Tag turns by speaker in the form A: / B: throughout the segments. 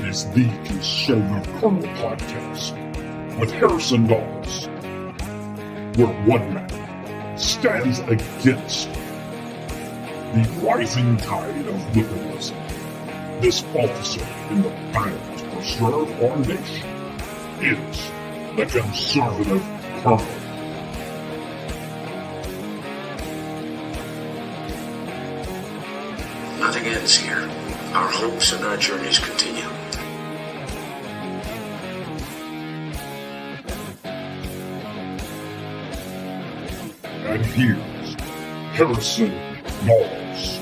A: is the Conservative Colonel Podcast with Harrison Daws, where one man stands against the rising tide of liberalism. This officer in the battle to preserve our nation is the Conservative Colonel.
B: Nothing ends here. Our hopes and our journeys continue.
A: And here's Harrison Daws.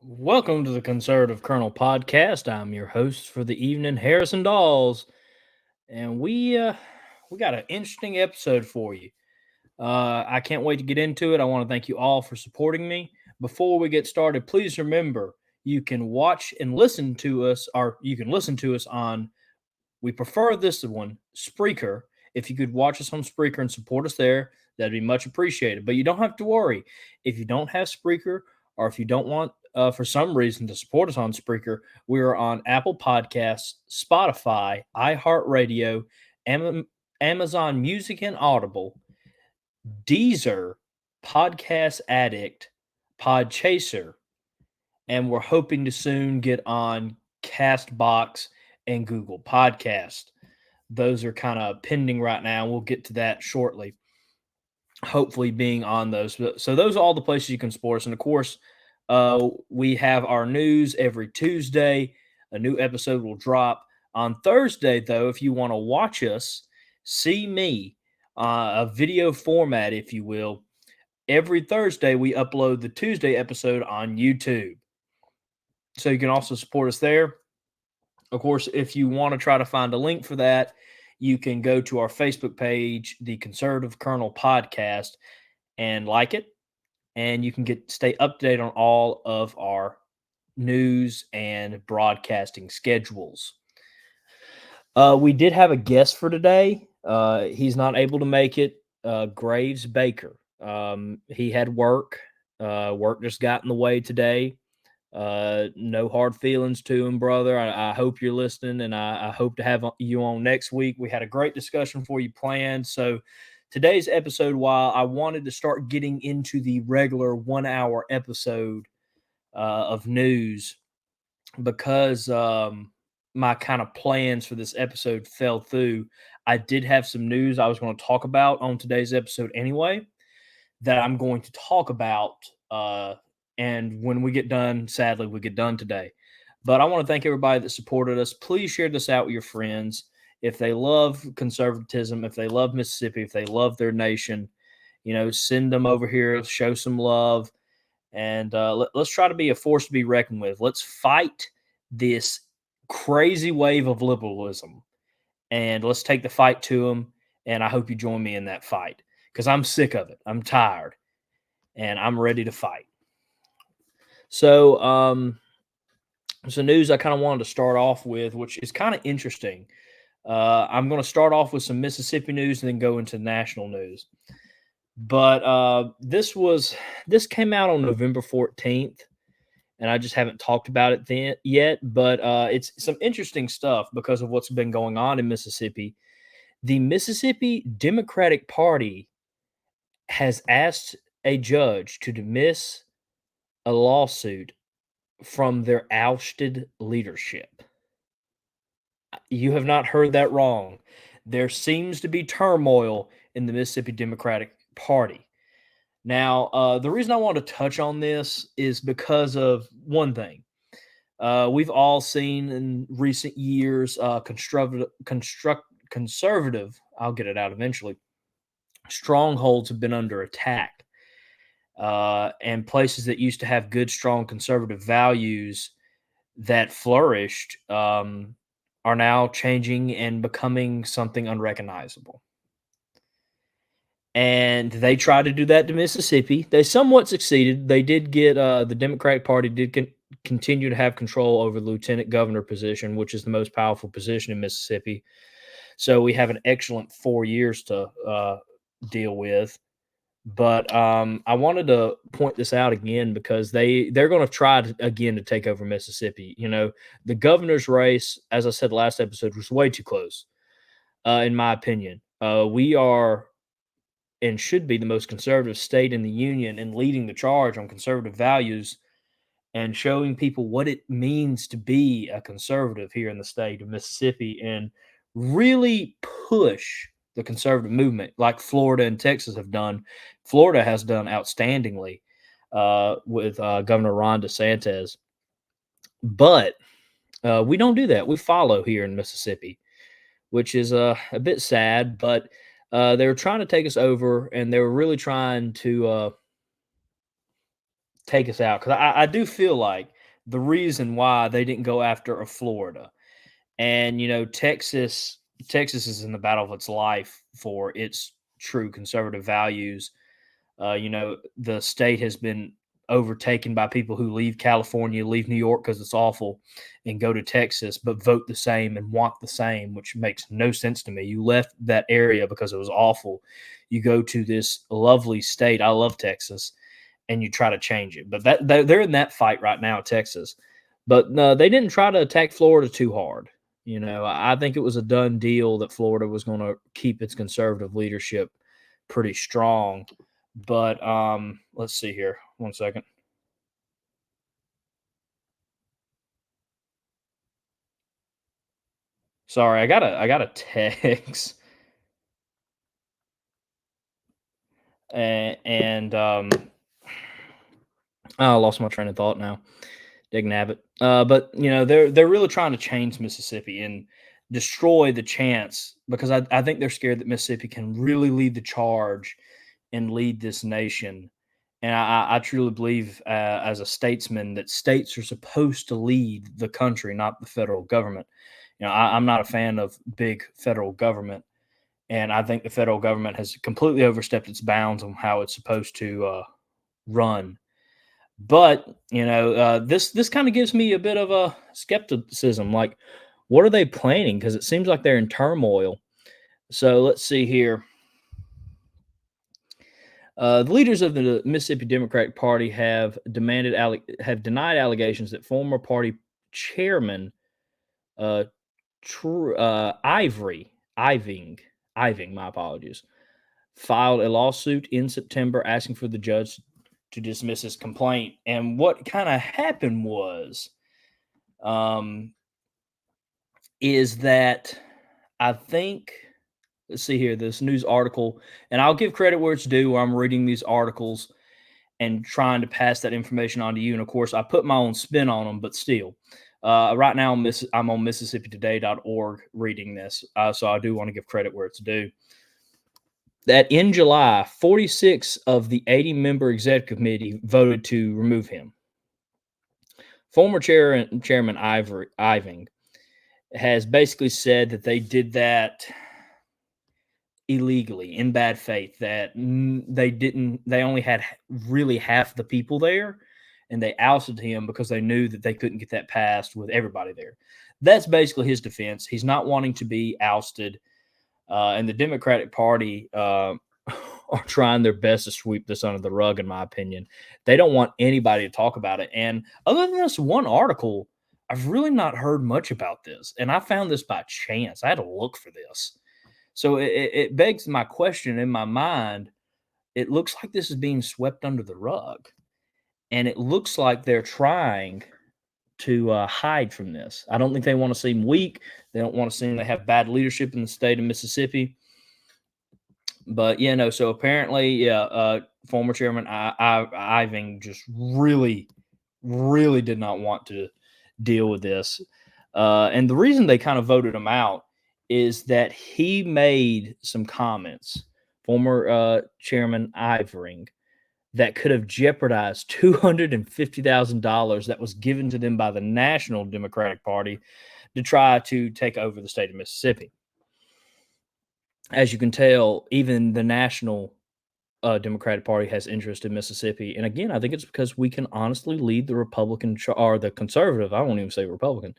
C: Welcome to the Conservative Colonel Podcast. I'm your host for the evening, Harrison Daws, and we got an interesting episode for you. I can't wait to get into it. I want to thank you all for supporting me. Before we get started, please remember you can watch and listen to us, or you can listen to us on. We prefer this one, Spreaker. If you could watch us on Spreaker and support us there, that'd be much appreciated. But you don't have to worry if you don't have Spreaker, or if you don't want for some reason to support us on Spreaker. We are on Apple Podcasts, Spotify, iHeartRadio, Amazon Music and Audible, Deezer, Podcast Addict, Podchaser, and we're hoping to soon get on Castbox and Google Podcast. Those are kind of pending right now. We'll get to that shortly. Hopefully being on those. So those are all the places you can support us. And of course, we have our news every Tuesday. A new episode will drop on Thursday, though. If you want to watch us, see me, a video format, if you will. Every Thursday, we upload the Tuesday episode on YouTube. So you can also support us there. Of course, if you want to try to find a link for that, you can go to our Facebook page, the Conservative Colonel Podcast, and like it. And you can stay updated on all of our news and broadcasting schedules. We did have a guest for today. He's not able to make it. Graves Baker. He had work. Work just got in the way today. No hard feelings to him, brother. I hope you're listening, and I hope to have you on next week. We had a great discussion for you planned. So today's episode, while I wanted to start getting into the regular 1 hour episode of news, because my kind of plans for this episode fell through, I did have some news I was going to talk about on today's episode anyway, that I'm going to talk about. And when we get done, sadly, we get done today. But I want to thank everybody that supported us. Please share this out with your friends. If they love conservatism, if they love Mississippi, if they love their nation, send them over here, show some love. And let's try to be a force to be reckoned with. Let's fight this crazy wave of liberalism. And let's take the fight to them. And I hope you join me in that fight, because I'm sick of it. I'm tired. And I'm ready to fight. So, some news I kind of wanted to start off with, which is kind of interesting. I'm going to start off with some Mississippi news and then go into national news. But this came out on November 14th, and I just haven't talked about it yet. But it's some interesting stuff because of what's been going on in Mississippi. The Mississippi Democratic Party has asked a judge to dismiss a lawsuit from their ousted leadership. You have not heard that wrong. There seems to be turmoil in the Mississippi Democratic Party. Now, the reason I want to touch on this is because of one thing. We've all seen in recent years conservative, I'll get it out eventually, strongholds have been under attack. And places that used to have good, strong conservative values that flourished are now changing and becoming something unrecognizable. And they tried to do that to Mississippi. They somewhat succeeded. They did get the Democratic Party did continue to have control over the lieutenant governor position, which is the most powerful position in Mississippi. So we have an excellent 4 years to deal with. But I wanted to point this out again because they're going to try again to take over Mississippi. You know, the governor's race, as I said last episode, was way too close, in my opinion. We are and should be the most conservative state in the union, and leading the charge on conservative values and showing people what it means to be a conservative here in the state of Mississippi, and really push the conservative movement like Florida and Texas have done. Florida has done outstandingly with Governor Ron DeSantis. But we don't do that. We follow here in Mississippi, which is a bit sad. But they were trying to take us over, and they were really trying to take us out. Because I do feel like the reason why they didn't go after a Florida, and you know, Texas is in the battle of its life for its true conservative values. You know, the state has been overtaken by people who leave California, leave New York because it's awful, and go to Texas, but vote the same and want the same, which makes no sense to me. You left that area because it was awful. You go to this lovely state. I love Texas, and you try to change it. But they're in that fight right now, Texas. But no, they didn't try to attack Florida too hard. You know, I think it was a done deal that Florida was going to keep its conservative leadership pretty strong. But let's see here. 1 second. Sorry, I got a text. And I lost my train of thought now. Didn't have it. But you know, they're really trying to change Mississippi and destroy the chance, because I think they're scared that Mississippi can really lead the charge and lead this nation. And I truly believe, as a statesman, that states are supposed to lead the country, not the federal government. You know, I'm not a fan of big federal government, and I think the federal government has completely overstepped its bounds on how it's supposed to run. But you know, this kind of gives me a bit of a skepticism. Like, what are they planning? Because it seems like they're in turmoil. So let's see here. The leaders of the Mississippi Democratic Party have denied allegations that former party chairman uh, Iving, my apologies, filed a lawsuit in September asking for the judge to dismiss his complaint. And what kind of happened was, is that I think, let's see here, this news article, and I'll give credit where it's due, where I'm reading these articles and trying to pass that information on to you. And of course, I put my own spin on them, but still. Right now, I'm on MississippiToday.org reading this, so I do want to give credit where it's due. That in July, 46 of the 80-member executive committee voted to remove him. Former Chairman Iving has basically said that they did that illegally, in bad faith, that they only had really half the people there, and they ousted him because they knew that they couldn't get that passed with everybody there. That's basically his defense. He's not wanting to be ousted. And the Democratic Party are trying their best to sweep this under the rug, in my opinion. They don't want anybody to talk about it. And other than this one article, I've really not heard much about this. And I found this by chance. I had to look for this. So it begs my question in my mind. It looks like this is being swept under the rug. And it looks like they're trying to hide from this. I don't think they want to seem weak. They don't want to seem they have bad leadership in the state of Mississippi. But yeah, no. So apparently, former chairman Iving just really, really did not want to deal with this, and the reason they kind of voted him out is that he made some comments, former chairman Iving, that could have jeopardized $250,000 that was given to them by the National Democratic Party to try to take over the state of Mississippi. As you can tell, even the National Democratic Party has interest in Mississippi. And again, I think it's because we can honestly lead the Republican or the conservative, I won't even say Republican,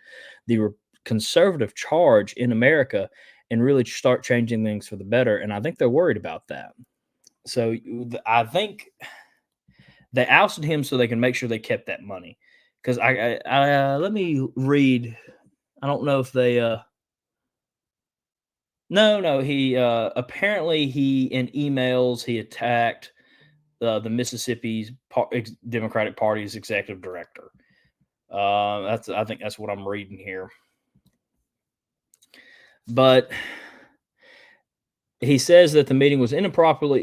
C: the conservative charge in America and really start changing things for the better. And I think they're worried about that. So I think they ousted him so they can make sure they kept that money. Because let me read. I don't know if they. No. He apparently he in emails he attacked the Mississippi's Democratic Party's executive director. I think that's what I'm reading here. But he says that the meeting was improperly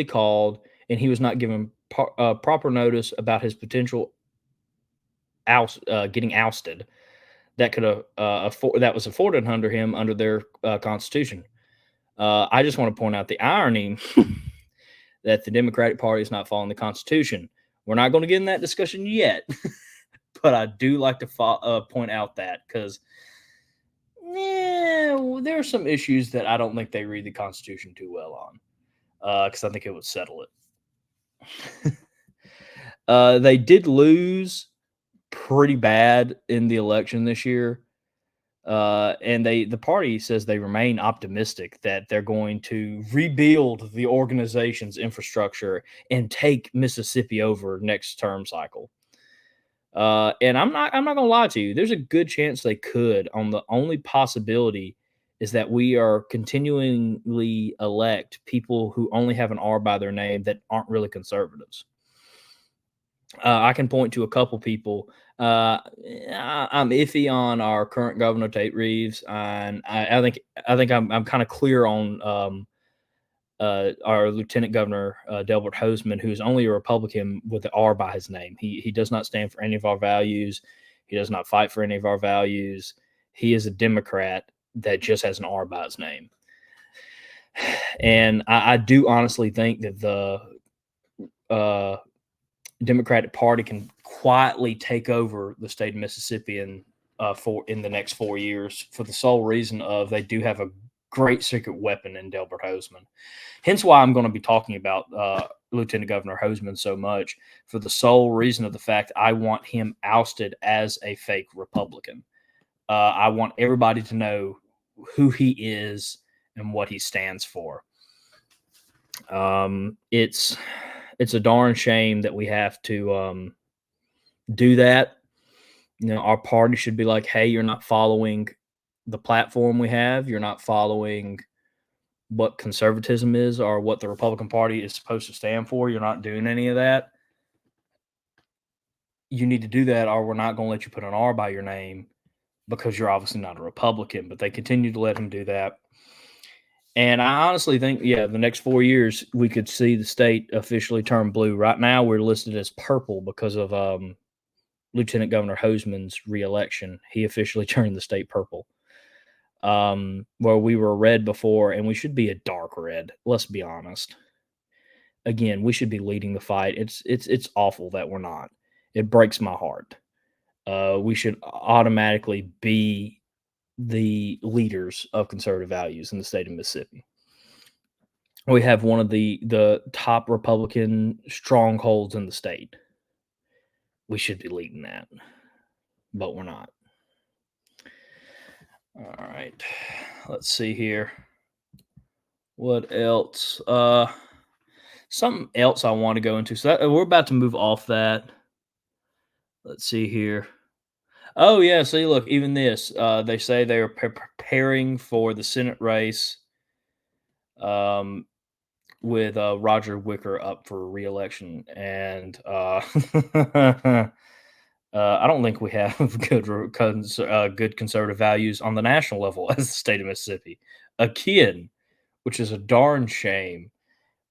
C: called, and he was not given proper notice about his potential getting ousted. That could that was afforded under him under their constitution. I just want to point out the irony that the Democratic Party is not following the Constitution. We're not going to get in that discussion yet, but I do like to point out that because there are some issues that I don't think they read the Constitution too well on, because I think it would settle it. They did lose pretty bad in the election this year. And the party says they remain optimistic that they're going to rebuild the organization's infrastructure and take Mississippi over next term cycle. And I'm not gonna lie to you. There's a good chance they could. On the only possibility is that we are continually elect people who only have an R by their name that aren't really conservatives. I can point to a couple people. I'm iffy on our current governor Tate Reeves, and I think I'm kind of clear on our Lieutenant Governor Delbert Hosemann, who's only a Republican with the R by his name. He does not stand for any of our values. He does not fight for any of our values. He is a Democrat that just has an R by his name. And I do honestly think that the Democratic Party can quietly take over the state of Mississippi in the next 4 years for the sole reason of they do have a great secret weapon in Delbert Hosemann. Hence why I'm going to be talking about Lieutenant Governor Hosemann so much, for the sole reason of the fact I want him ousted as a fake Republican. I want everybody to know who he is and what he stands for. It's a darn shame that we have to do that. You know, our party should be like, hey, you're not following the platform we have. You're not following what conservatism is or what the Republican Party is supposed to stand for. You're not doing any of that. You need to do that, or we're not going to let you put an R by your name because you're obviously not a Republican. But they continue to let him do that. And I honestly think, the next 4 years, we could see the state officially turn blue. Right now, we're listed as purple because of Lieutenant Governor Hosemann's reelection. He officially turned the state purple, where we were red before, and we should be a dark red. Let's be honest. Again, we should be leading the fight. It's awful that we're not. It breaks my heart. We should automatically be the leaders of conservative values in the state of Mississippi. We have one of the top Republican strongholds in the state. We should be leading that, but we're not. All right, let's see here. What else? Something else I want to go into. So we're about to move off that. Let's see here. Oh yeah, see, look, even this. They say they are preparing for the Senate race. Um, with Roger Wicker up for re-election, and I don't think we have good conservative values on the national level as the state of Mississippi. Again, which is a darn shame.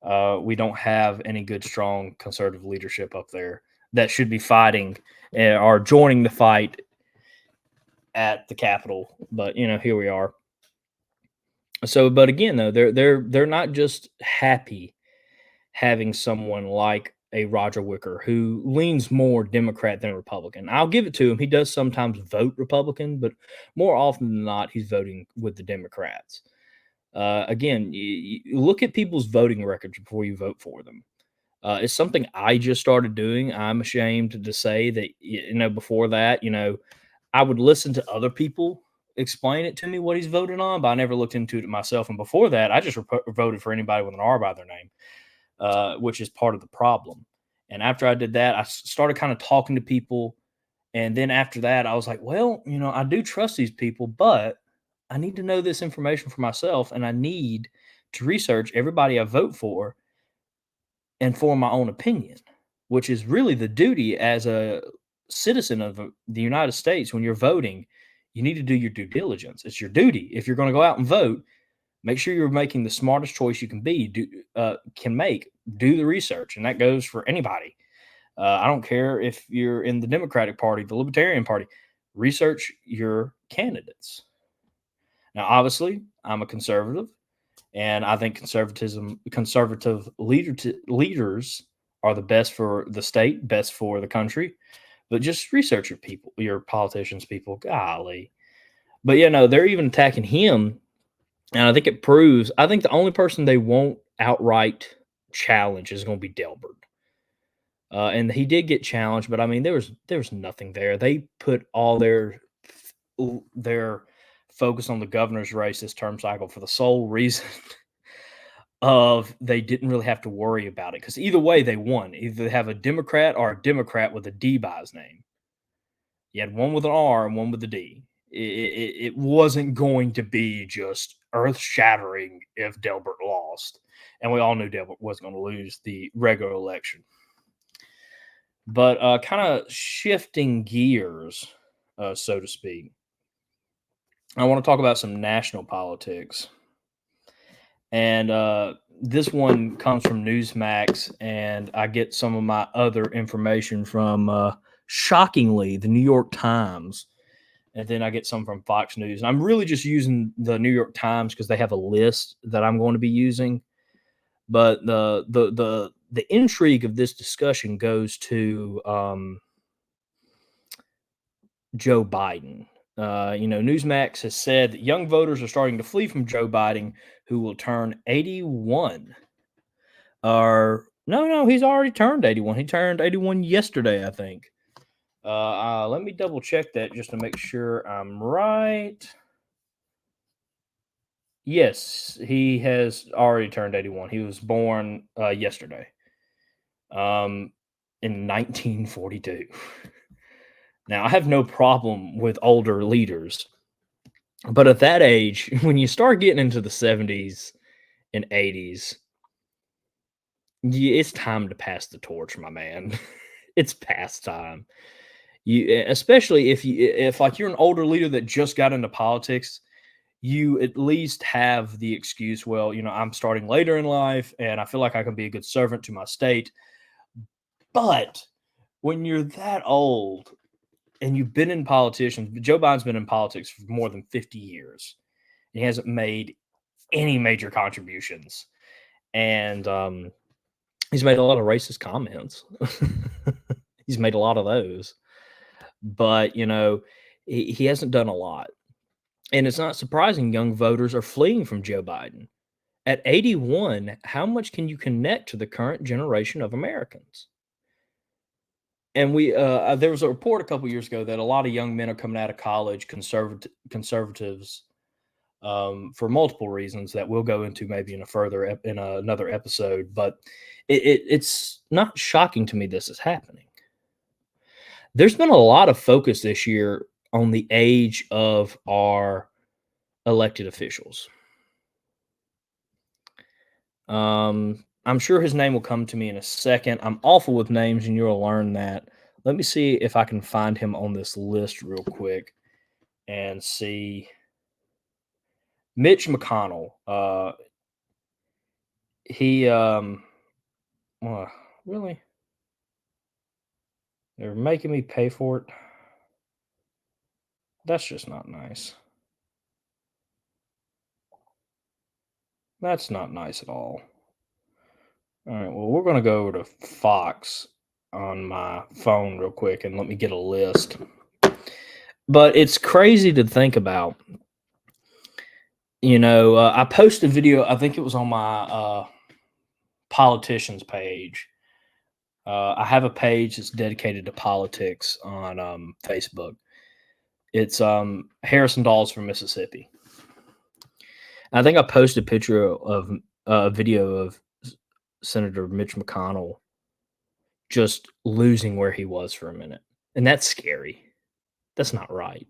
C: We don't have any good, strong conservative leadership up there that should be fighting or joining the fight at the Capitol. But here we are. So, but again, though, they're not just happy having someone like a Roger Wicker who leans more Democrat than Republican. I'll give it to him. He does sometimes vote Republican, but more often than not, he's voting with the Democrats. Again, you look at people's voting records before you vote for them. It's something I just started doing. I'm ashamed to say that, before that, I would listen to other people explain it to me what he's voting on, but I never looked into it myself. And before that, I just voted for anybody with an R by their name, which is part of the problem. And after I did that, I started kind of talking to people. And then after that, I was like, well, I do trust these people, but I need to know this information for myself. And I need to research everybody I vote for and form my own opinion, which is really the duty as a citizen of the United States. When you're voting, you need to do your due diligence. It's your duty. If you're going to go out and vote, make sure you're making the smartest choice you can make. Do the research, and that goes for anybody. I don't care if you're in the Democratic Party, the Libertarian Party. Research your candidates. Now, obviously, I'm a conservative, and I think conservative leaders are the best for the state, best for the country. But just research your politicians, people. Golly. But they're even attacking him. And I think it proves, I think the only person they won't outright challenge is going to be Delbert. And he did get challenged, but I mean, there was nothing there. They put all their focus on the governor's race this term cycle for the sole reason of they didn't really have to worry about it, because either way they won. Either they have a Democrat or a Democrat with a D by his name. You had one with an R and one with a D. It wasn't going to be just earth shattering if Delbert lost. And we all knew Delbert was going to lose the regular election. But kind of shifting gears, so to speak, I want to talk about some national politics. And this one comes from Newsmax, and I get some of my other information from, shockingly, the New York Times. And then I get some from Fox News. And I'm really just using the New York Times because they have a list that I'm going to be using. But the intrigue of this discussion goes to Joe Biden. Newsmax has said that young voters are starting to flee from Joe Biden, who will turn 81. No, he's already turned 81. He turned 81 yesterday, I think. Let me double check that just to make sure I'm right. Yes, he has already turned 81. He was born yesterday, in 1942. Now, I have no problem with older leaders, but at that age, when you start getting into the 70s and 80s, it's time to pass the torch, my man. It's past time. Especially if like you're an older leader that just got into politics, you at least have the excuse, well, I'm starting later in life and I feel like I can be a good servant to my state. But when you're that old and you've been in politicians, Joe Biden's been in politics for more than 50 years. And he hasn't made any major contributions. And he's made a lot of racist comments. He's made a lot of those. But, he hasn't done a lot. And it's not surprising young voters are fleeing from Joe Biden. At 81, how much can you connect to the current generation of Americans? And there was a report a couple years ago that a lot of young men are coming out of college, conservatives, for multiple reasons that we'll go into maybe in another episode. But it's not shocking to me this is happening. There's been a lot of focus this year on the age of our elected officials. I'm sure his name will come to me in a second. I'm awful with names, and you'll learn that. Let me see if I can find him on this list real quick and see. Mitch McConnell. He really? They're making me pay for it. That's just not nice. That's not nice at all. All right, well, we're going to go over to Fox on my phone real quick and let me get a list. But it's crazy to think about. I posted a video, I think it was on my politicians page. I have a page that's dedicated to politics on Facebook. It's Harrison Daws from Mississippi. I think I posted a picture of a video of Senator Mitch McConnell just losing where he was for a minute. And that's scary. That's not right.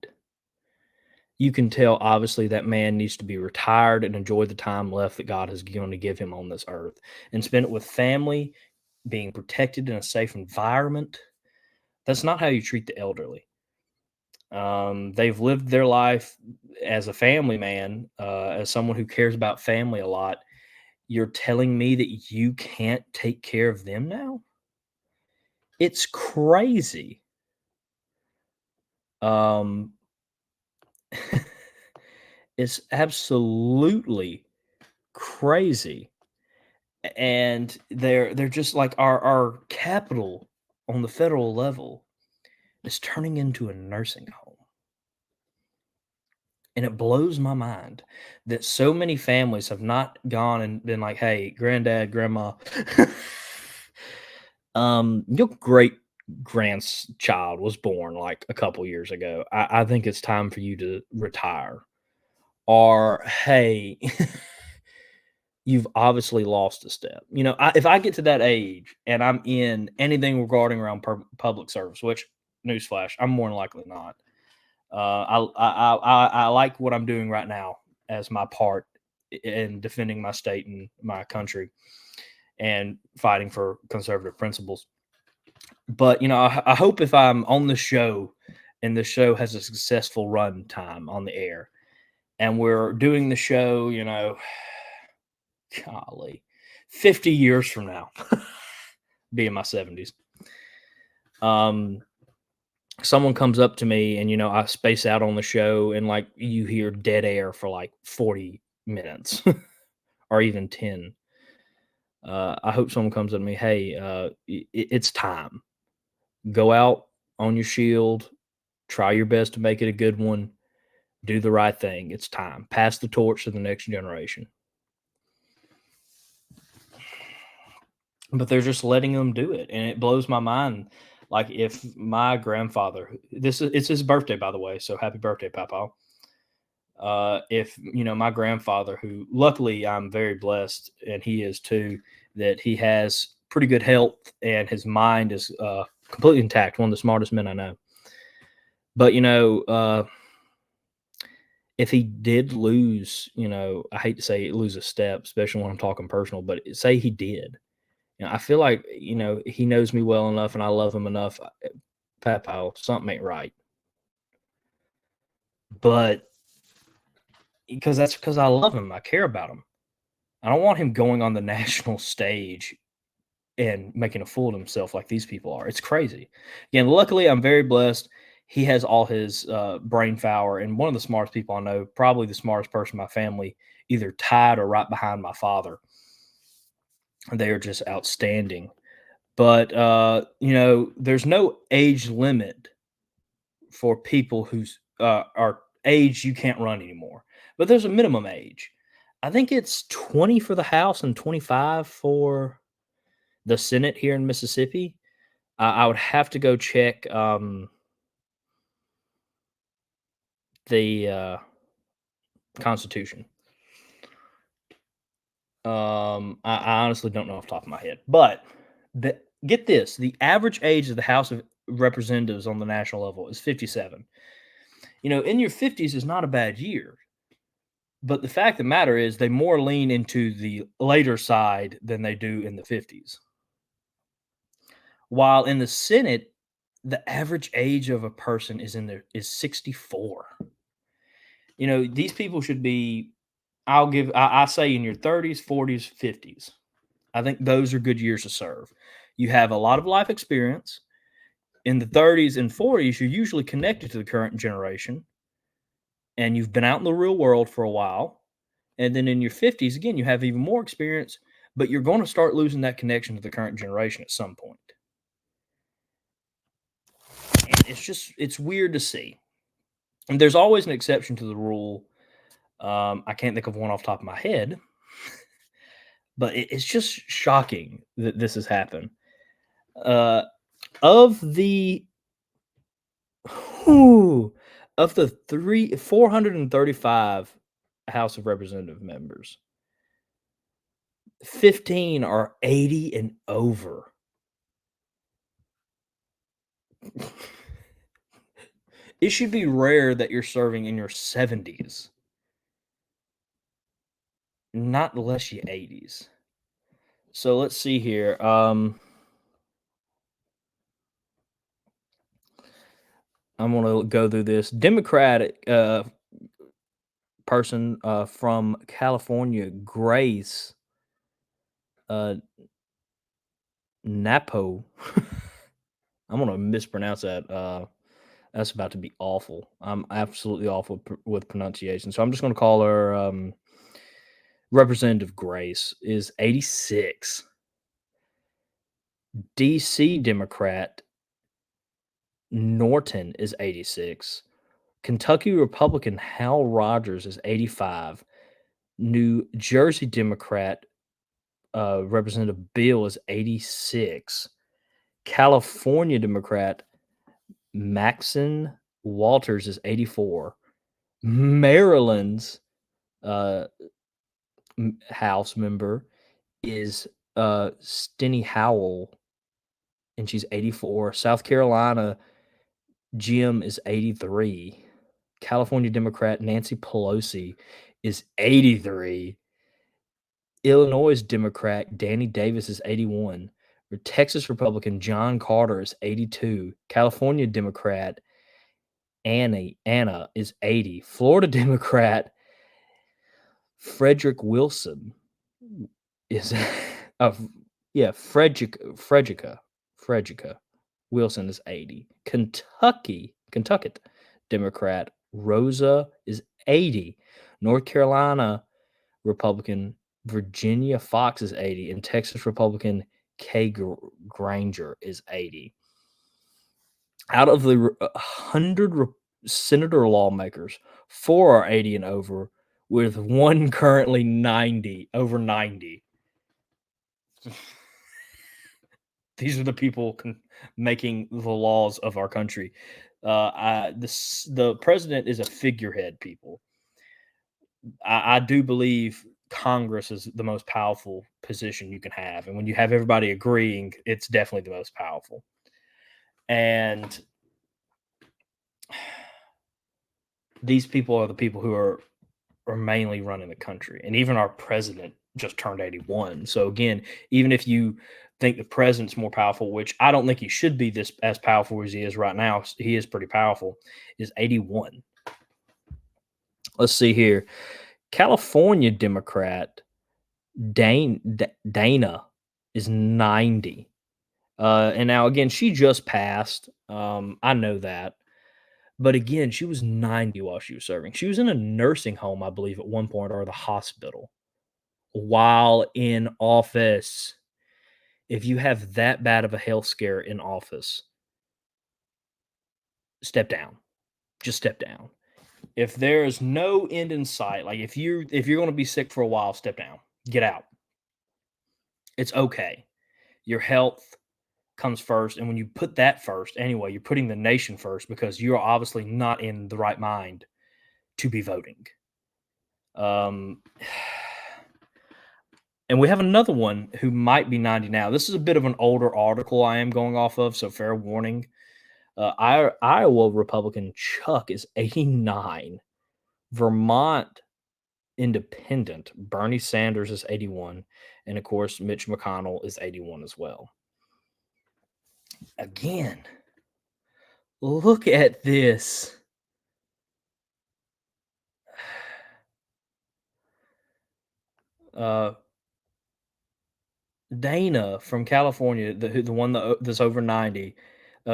C: You can tell, obviously, that man needs to be retired and enjoy the time left that God is going to give him on this earth and spend it with family, being protected in a safe environment. That's not how you treat the elderly. They've lived their life as a family man, as someone who cares about family a lot. You're telling me that you can't take care of them now? It's crazy. It's absolutely crazy. And they're just like our capital on the federal level is turning into a nursing home. And it blows my mind that so many families have not gone and been like, "Hey, granddad, grandma, your great grandchild was born like a couple years ago. I think it's time for you to retire." Or, "Hey, you've obviously lost a step." If I get to that age and I'm in anything regarding around public service, which newsflash, I'm more than likely not. I like what I'm doing right now as my part in defending my state and my country and fighting for conservative principles. But I hope if I'm on the show and the show has a successful run time on the air, and we're doing the show, golly, 50 years from now, be in my 70s. Someone comes up to me and I space out on the show and like you hear dead air for like 40 minutes or even 10. I hope someone comes up to me, "Hey, it's time. Go out on your shield, try your best to make it a good one, do the right thing. It's time. Pass the torch to the next generation." But they're just letting them do it, and it blows my mind. Like if my grandfather, it's his birthday, by the way, so happy birthday, Papa. If my grandfather, who luckily I'm very blessed, and he is too, that he has pretty good health and his mind is completely intact, one of the smartest men I know. But if he did lose, I hate to say lose a step, especially when I'm talking personal, but say he did, I feel like, he knows me well enough and I love him enough. Papa, something ain't right. But because I love him, I care about him. I don't want him going on the national stage and making a fool of himself like these people are. It's crazy. Again, luckily, I'm very blessed. He has all his brain power, and one of the smartest people I know, probably the smartest person in my family, either tied or right behind my father. They are just outstanding. But there's no age limit for people who's are age you can't run anymore. But there's a minimum age. I think it's 20 for the House and 25 for the Senate here in Mississippi. I would have to go check the Constitution. I honestly don't know off the top of my head, but get this: the average age of the House of Representatives on the national level is 57. In your 50s is not a bad year, but the fact of the matter is they more lean into the later side than they do in the 50s. While in the Senate, the average age of a person is 64. These people should be. I say in your 30s, 40s, 50s. I think those are good years to serve. You have a lot of life experience. In the 30s and 40s, you're usually connected to the current generation, and you've been out in the real world for a while. And then in your 50s, again, you have even more experience, but you're going to start losing that connection to the current generation at some point. And it's weird to see. And there's always an exception to the rule. I can't think of one off the top of my head, but it's just shocking that this has happened. Of the whew, of the 435 House of Representative members, 15 are 80 and over. It should be rare that you're serving in your 70s, not unless you're 80s. So let's see here. I'm going to go through this. Democratic person from California, Grace Napo. I'm going to mispronounce that. That's about to be awful. I'm absolutely awful with pronunciation. So I'm just going to call her Representative Grace is 86. DC Democrat Norton is 86. Kentucky Republican Hal Rogers is 85. New Jersey Democrat Representative Bill is 86. California Democrat Maxon Walters is 84. Maryland's House member is Steny Howell, and she's 84. South Carolina Jim is 83. California Democrat Nancy Pelosi is 83. Illinois Democrat Danny Davis is 81. Texas Republican John Carter is 82. California Democrat Anna is 80. Florida Democrat Frederick Wilson is Frederica Wilson is 80. Kentucky Democrat Rosa is 80. North Carolina Republican Virginia Fox is 80, and Texas Republican Kay Granger is 80. Out of the 100 senator lawmakers, 4 are 80 and over, with one currently over 90. These are the people making the laws of our country. The president is a figurehead, people. I do believe Congress is the most powerful position you can have. And when you have everybody agreeing, it's definitely the most powerful. And these people are the people who are mainly running the country. And even our president just turned 81. So again, even if you think the president's more powerful, which I don't think he should be this as powerful as he is right now, he is pretty powerful, is 81. Let's see here. California Democrat Dana is 90. And now, again, she just passed. I know that. But again, she was 90 while she was serving. She was in a nursing home, I believe, at one point, or the hospital while in office. If you have that bad of a health scare in office, step down. Just step down. If there is no end in sight, like if you're going to be sick for a while, step down. Get out. It's okay. Your health comes first, and when you put that first, anyway, you're putting the nation first because you're obviously not in the right mind to be voting. Um, and we have another one who might be 90 now. This is a bit of an older article I am going off of, so fair warning. Iowa Republican Chuck is 89. Vermont Independent Bernie Sanders is 81. And of course, Mitch McConnell is 81 as well. Again, look at this. Dana from California, the one that's over 90,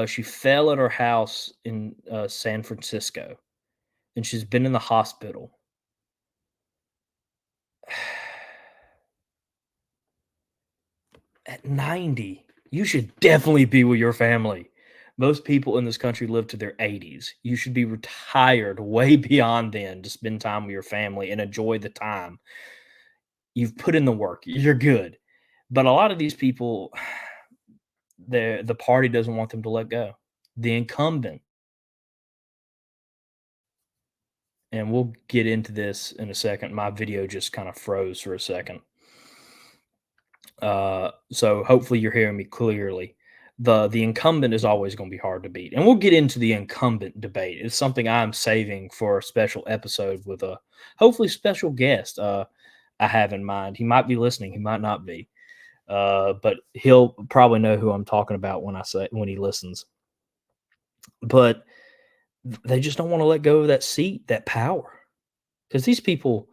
C: she fell at her house in San Francisco, and she's been in the hospital. At 90, you should definitely be with your family. Most people in this country live to their 80s. You should be retired way beyond then to spend time with your family and enjoy the time. You've put in the work. You're good. But a lot of these people, the party doesn't want them to let go. The incumbent, and we'll get into this in a second. My video just kind of froze for a second. So hopefully you're hearing me clearly. The incumbent is always going to be hard to beat, and we'll get into the incumbent debate. It's something I'm saving for a special episode with a hopefully special guest. I have in mind. He might be listening. He might not be. But he'll probably know who I'm talking about when he listens. But they just don't want to let go of that seat, that power, because these people,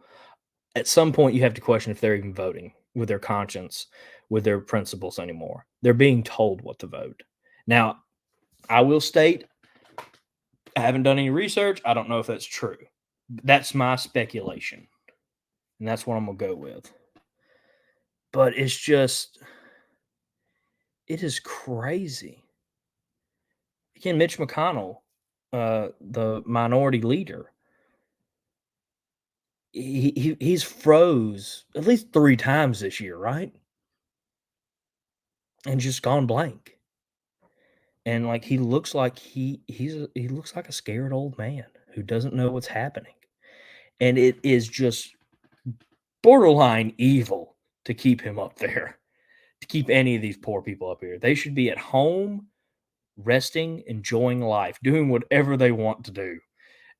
C: at some point, you have to question if they're even voting with their conscience, with their principles anymore. They're being told what to vote. Now, I will state, I haven't done any research. I don't know if that's true. That's my speculation, and that's what I'm gonna go with. But it's just, it is crazy. Again, Mitch McConnell, the minority leader, he's froze at least 3 times this year, right? And just gone blank. And, like, he looks like he looks like a scared old man who doesn't know what's happening. And it is just borderline evil to keep him up there, to keep any of these poor people up here. They should be at home, resting, enjoying life, doing whatever they want to do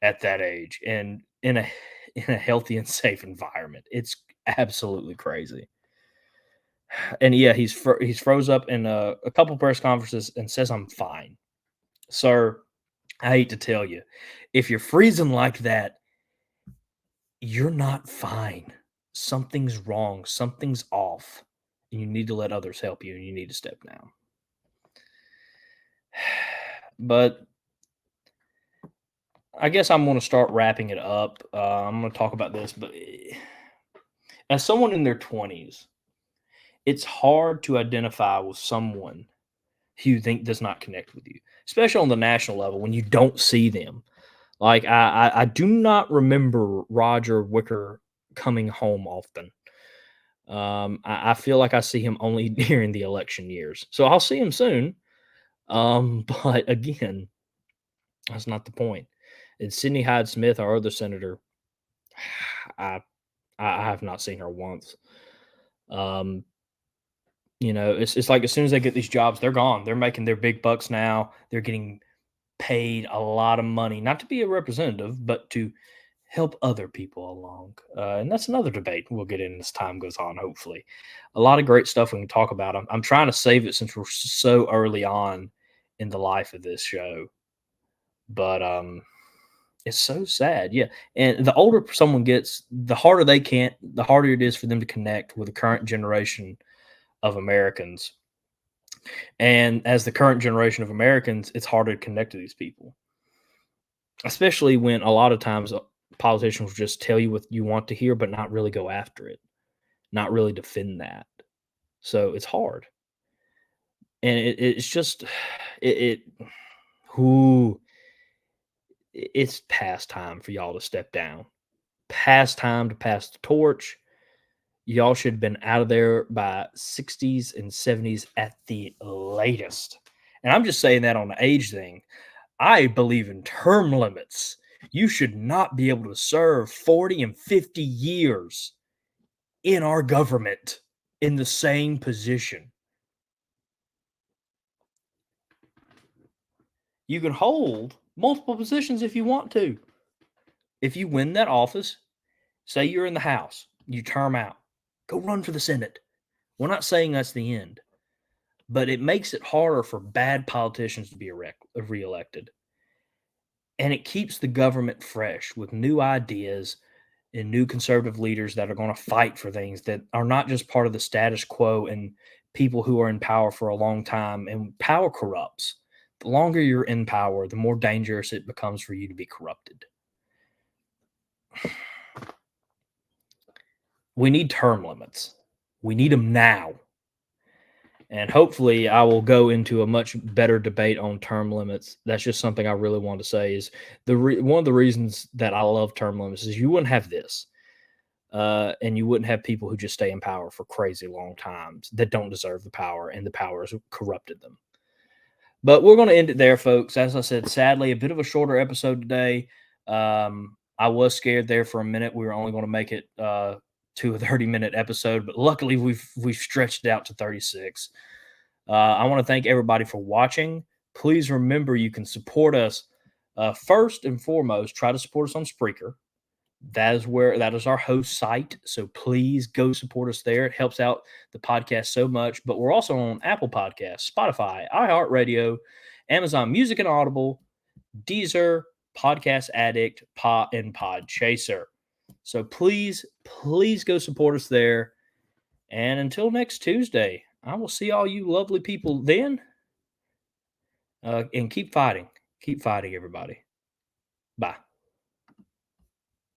C: at that age and in a in a healthy and safe environment. It's absolutely crazy. And yeah, he's froze up in a couple press conferences and says, "I'm fine." Sir, I hate to tell you, if you're freezing like that, you're not fine. Something's wrong, something's off, and you need to let others help you, and you need to step down. But I guess I'm going to start wrapping it up. I'm going to talk about this, but as someone in their 20s, it's hard to identify with someone who you think does not connect with you, especially on the national level when you don't see them. Like I do not remember Roger Wicker coming home often. I feel like I see him only during the election years, so I'll see him soon. But again, that's not the point. And Sidney Hyde Smith, our other senator, I I have not seen her once. Um, it's like as soon as they get these jobs, they're gone. They're making their big bucks now. They're getting paid a lot of money, not to be a representative, but to help other people along. And that's another debate we'll get in as time goes on, hopefully. A lot of great stuff we can talk about. I'm trying to save it since we're so early on in the life of this show. But it's so sad. Yeah. And the older someone gets, the harder it is for them to connect with the current generation of Americans. And as the current generation of Americans, it's harder to connect to these people, especially when a lot of times politicians will just tell you what you want to hear, but not really go after it, not really defend that. So it's hard, and it's just it. Who it's past time for y'all to step down. Past time to pass the torch. Y'all should have been out of there by 60s and 70s at the latest. And I'm just saying that on the age thing. I believe in term limits. You should not be able to serve 40 and 50 years in our government in the same position. You can hold multiple positions if you want to. If you win that office, say you're in the House, you term out, go run for the Senate. We're not saying that's the end, but it makes it harder for bad politicians to be reelected. And it keeps the government fresh with new ideas and new conservative leaders that are going to fight for things that are not just part of the status quo and people who are in power for a long time. And power corrupts. The longer you're in power, the more dangerous it becomes for you to be corrupted. We need term limits. We need them now. And hopefully I will go into a much better debate on term limits. That's just something I really want to say is one of the reasons that I love term limits is you wouldn't have this. And you wouldn't have people who just stay in power for crazy long times that don't deserve the power and the power has corrupted them. But we're going to end it there, folks. As I said, sadly, a bit of a shorter episode today. I was scared there for a minute. We were only going to make it to a 30-minute episode, but luckily we've stretched it out to 36. I want to thank everybody for watching. Please remember you can support us. First and foremost, try to support us on Spreaker. That is our host site. So please go support us there. It helps out the podcast so much. But we're also on Apple Podcasts, Spotify, iHeartRadio, Amazon Music and Audible, Deezer, Podcast Addict, and Podchaser. So please go support us there. And until next Tuesday, I will see all you lovely people then. And keep fighting. Keep fighting, everybody. Bye.